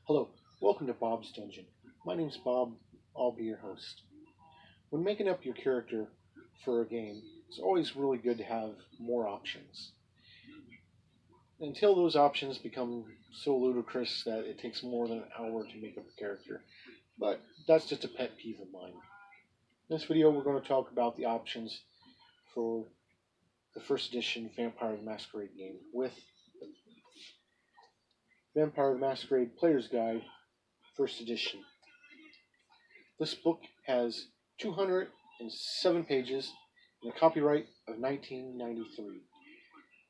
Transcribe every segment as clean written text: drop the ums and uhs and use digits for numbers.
Hello, welcome to Bob's Dungeon. My name's Bob, I'll be your host. When making up your character for a game, it's always really good to have more options. Until those options become so ludicrous that it takes more than an hour to make up a character. But that's just a pet peeve of mine. In this video, we're going to talk about the options for the first edition Vampire the Masquerade game with Vampire the Masquerade Player's Guide, first edition. This book has 207 pages and a copyright of 1993.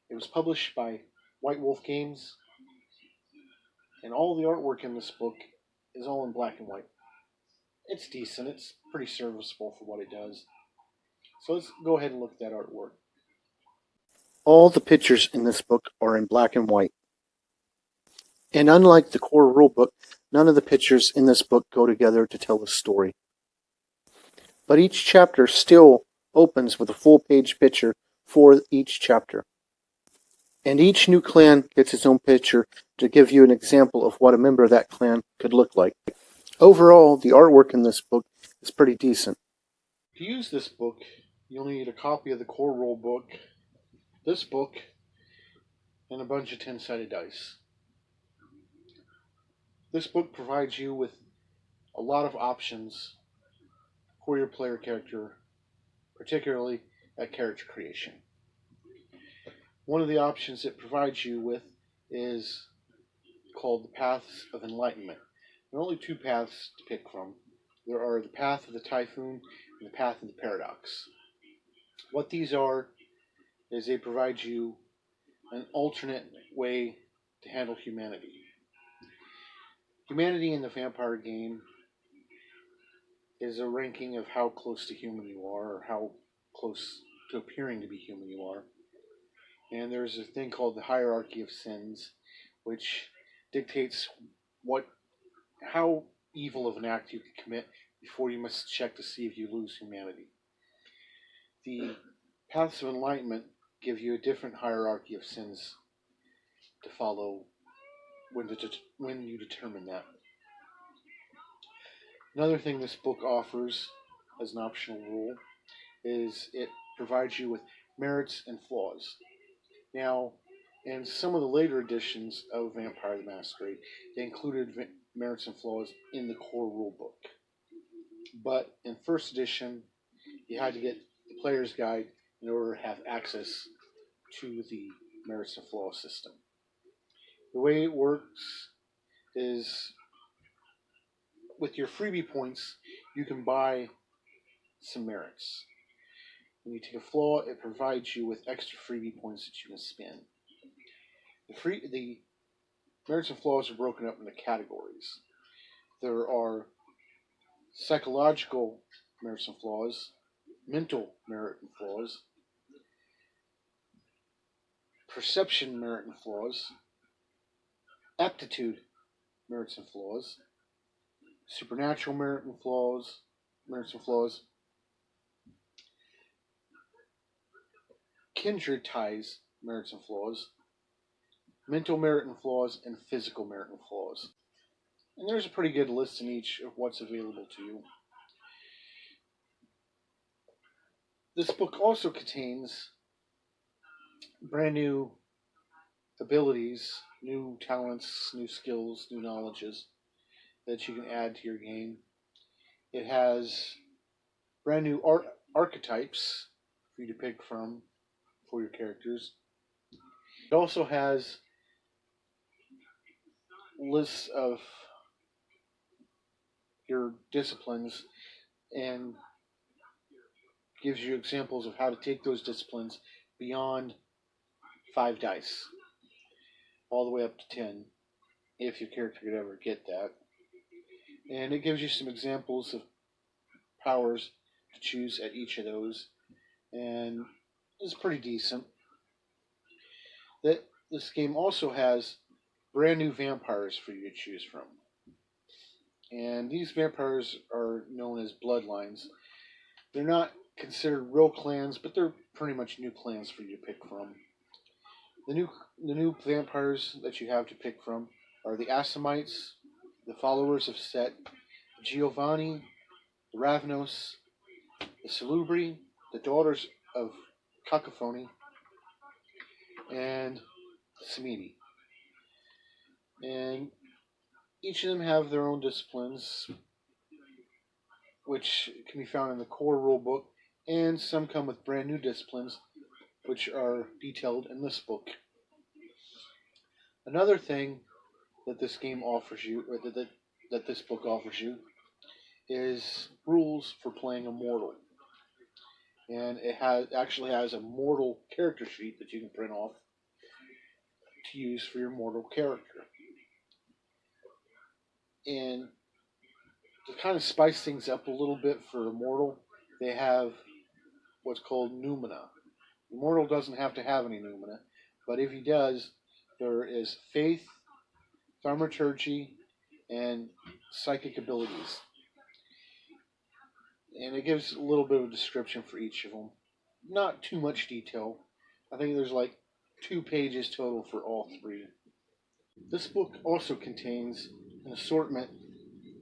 It was published by White Wolf Games, and all the artwork in this book is all in black and white. It's decent, it's pretty serviceable for what it does. So let's go ahead and look at that artwork. All the pictures in this book are in black and white. And unlike the core rulebook, none of the pictures in this book go together to tell a story. But each chapter still opens with a full-page picture for each chapter. And each new clan gets its own picture to give you an example of what a member of that clan could look like. Overall, the artwork in this book is pretty decent. To use this book, you'll need a copy of the core rulebook, this book, and a bunch of 10-sided dice. This book provides you with a lot of options for your player character, particularly at character creation. One of the options it provides you with is called the Paths of Enlightenment. There are only two paths to pick from. There are the Path of the Typhoon and the Path of the Paradox. What these are is they provide you an alternate way to handle humanity. Humanity in the vampire game is a ranking of how close to human you are, or how close to appearing to be human you are. And there's a thing called the hierarchy of sins, which dictates how evil of an act you can commit before you must check to see if you lose humanity. The paths of enlightenment give you a different hierarchy of sins to follow when you determine that. Another thing this book offers as an optional rule is it provides you with merits and flaws. Now, in some of the later editions of Vampire the Masquerade, they included merits and flaws in the core rulebook. But in first edition, you had to get the player's guide in order to have access to the merits and flaws system. The way it works is with your freebie points, you can buy some merits. When you take a flaw, it provides you with extra freebie points that you can spend. The merits and flaws are broken up into categories. There are psychological merits and flaws, mental merit and flaws, perception merit and flaws, aptitude merits and flaws, supernatural merits and flaws, kindred ties merits and flaws, mental merit and flaws, and physical merit and flaws. And there's a pretty good list in each of what's available to you. This book also contains brand new abilities, new talents, new skills, new knowledges that you can add to your game. It has brand new archetypes for you to pick from for your characters. It also has lists of your disciplines and gives you examples of how to take those disciplines beyond 5 dice, all the way up to 10, if your character could ever get that. And it gives you some examples of powers to choose at each of those, and it's pretty decent. This game also has brand new vampires for you to choose from. And these vampires are known as bloodlines. They're not considered real clans, but they're pretty much new clans for you to pick from. The new vampires that you have to pick from are the Assamites, the followers of Set, Giovanni, the Ravnos, the Salubri, the daughters of Cacophony, and Samedi. And each of them have their own disciplines, which can be found in the core rulebook, and some come with brand new disciplines, which are detailed in this book. Another thing that this game offers you, or that this book offers you, is rules for playing a mortal. And it actually has a mortal character sheet that you can print off to use for your mortal character. And to kind of spice things up a little bit for Immortal, they have what's called Numina. Immortal doesn't have to have any Numina, but if he does, there is Faith, Thaumaturgy, and Psychic abilities. And it gives a little bit of a description for each of them. Not too much detail. I think there's like 2 pages total for all 3. This book also contains an assortment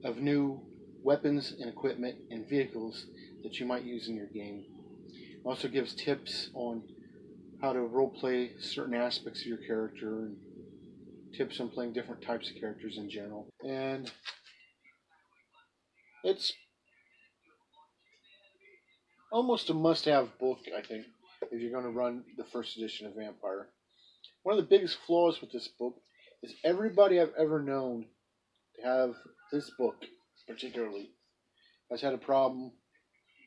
of new weapons and equipment and vehicles that you might use in your game. It also gives tips on how to roleplay certain aspects of your character and tips on playing different types of characters in general. And it's almost a must-have book, I think, if you're going to run the first edition of Vampire. One of the biggest flaws with this book is everybody I've ever known to have this book, particularly, has had a problem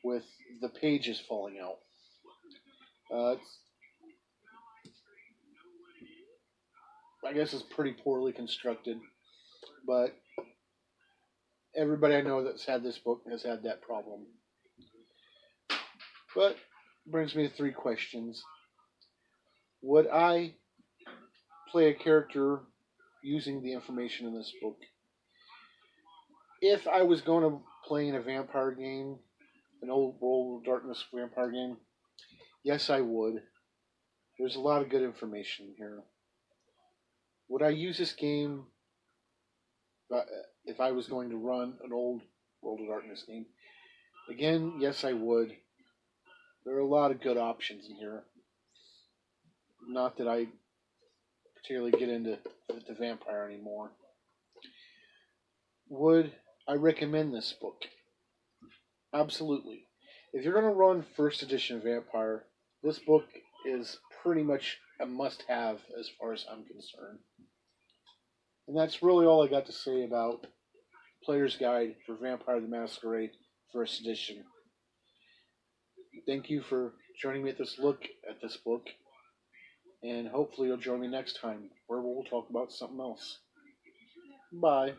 with the pages falling out. I guess it's pretty poorly constructed, but everybody I know that's had this book has had that problem. But brings me to 3 questions. Would I play a character using the information in this book? If I was going to play in a vampire game, an old World of Darkness vampire game, yes, I would. There's a lot of good information here. Would I use this game if I was going to run an old World of Darkness game? Again, yes, I would. There are a lot of good options in here. Not that I particularly get into the vampire anymore. Would I recommend this book? Absolutely. If you're going to run first edition Vampire, this book is pretty much a must-have as far as I'm concerned. And that's really all I got to say about Player's Guide for Vampire the Masquerade first edition. Thank you for joining me at this look at this book, and hopefully you'll join me next time where we'll talk about something else. Bye.